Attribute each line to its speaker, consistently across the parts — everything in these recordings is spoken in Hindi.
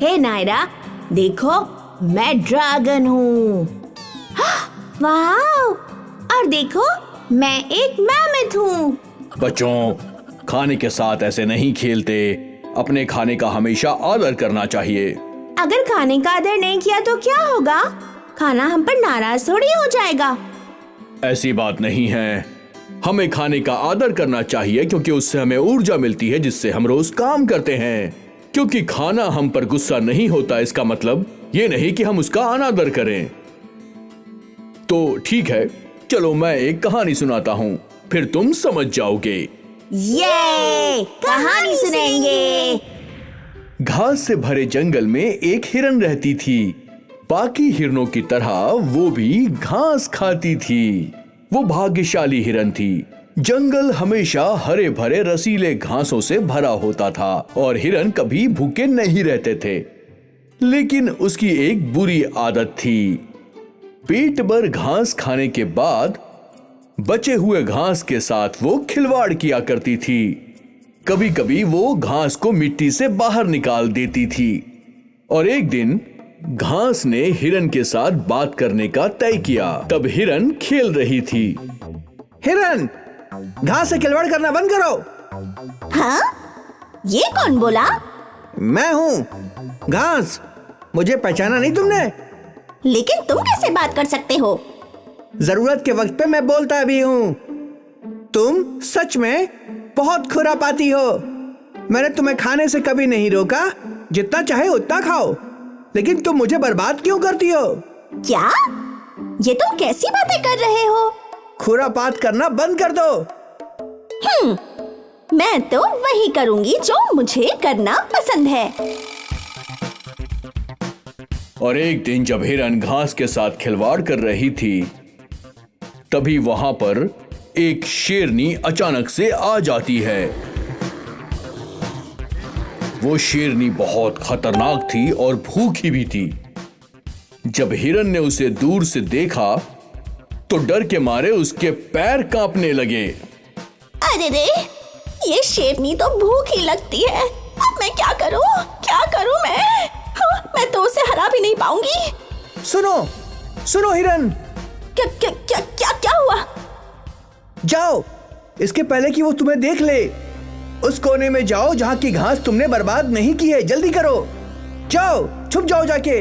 Speaker 1: हे नायरा, देखो मैं ड्रैगन हूँ। वाह! और देखो मैं एक मैमथ हूँ।
Speaker 2: बच्चों, खाने के साथ ऐसे नहीं खेलते। अपने खाने का हमेशा आदर करना चाहिए।
Speaker 1: अगर खाने का आदर नहीं किया तो क्या होगा? खाना हम पर नाराज थोड़ी हो जाएगा।
Speaker 2: ऐसी बात नहीं है। हमें खाने का आदर करना चाहिए क्योंकि उससे हमें ऊर्जा मिलती है जिससे हम रोज काम करते हैं। क्योंकि खाना हम पर गुस्सा नहीं होता, इसका मतलब ये नहीं कि हम उसका अनादर करें। तो ठीक है, चलो मैं एक कहानी सुनाता हूँ, फिर तुम समझ जाओगे।
Speaker 1: ये कहानी सुनेंगे।
Speaker 2: घास से भरे जंगल में एक हिरन रहती थी। बाकी हिरनों की तरह वो भी घास खाती थी। वो भाग्यशाली हिरन थी। जंगल हमेशा हरे भरे रसीले घासों से भरा होता था और हिरन कभी भूखे नहीं रहते थे। लेकिन उसकी एक बुरी आदत थी। पेट भर घास खाने के बाद बचे हुए घास के साथ वो खिलवाड़ किया करती थी। कभी कभी वो घास को मिट्टी से बाहर निकाल देती थी। और एक दिन घास ने हिरन के साथ बात करने का तय किया। तब हिरन खेल रही थी।
Speaker 3: हिरन, घास से खिलवाड़ करना बंद करो।
Speaker 1: हाँ? ये कौन बोला?
Speaker 3: मैं हूँ घास। मुझे पहचाना नहीं तुमने?
Speaker 1: लेकिन तुम कैसे बात कर सकते हो?
Speaker 3: जरूरत के वक्त पे मैं बोलता भी हूँ। तुम सच में बहुत खुरापाती हो। मैंने तुम्हें खाने से कभी नहीं रोका। जितना चाहे उतना खाओ, लेकिन तुम मुझे बर्बाद क्यों करती हो?
Speaker 1: क्या? ये तुम कैसी बातें कर रहे हो?
Speaker 3: खुरापात करना बंद कर दो।
Speaker 1: मैं तो वही करूंगी जो मुझे करना पसंद है।
Speaker 2: और एक दिन जब हिरन घास के साथ खिलवाड़ कर रही थी, तभी वहां पर एक शेरनी अचानक से आ जाती है। वो शेरनी बहुत खतरनाक थी और भूखी भी थी। जब हिरन ने उसे दूर से देखा तो डर के मारे उसके पैर कांपने लगे।
Speaker 1: अरे रे, ये शेरनी तो भूखी लगती है। अब मैं क्या करूं? क्या करूं मैं? मैं तो उसे हरा भी नहीं पाऊंगी।
Speaker 3: सुनो सुनो हिरन,
Speaker 1: क्या क्या क्या क्या क्या हुआ?
Speaker 3: जाओ, इसके पहले कि वो तुम्हें देख ले। उस कोने में जाओ जहां की घास तुमने बर्बाद नहीं की है। जल्दी करो, जाओ, छुप जाओ जाके।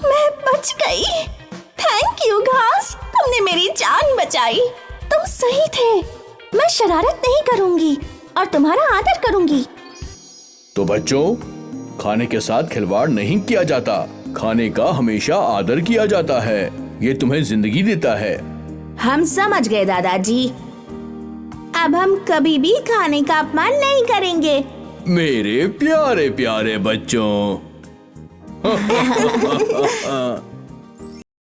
Speaker 1: मैं बच गई। थैंक यू घास, तुमने मेरी जान बचाई। तुम सही थे। मैं शरारत नहीं करूंगी और तुम्हारा आदर करूंगी।
Speaker 2: तो बच्चों, खाने के साथ खिलवाड़ नहीं किया जाता। खाने का हमेशा आदर किया जाता है। ये तुम्हें जिंदगी देता है।
Speaker 1: हम समझ गए दादाजी। अब हम कभी भी खाने का अपमान नहीं करेंगे।
Speaker 2: मेरे प्यारे प्यारे बच्चों।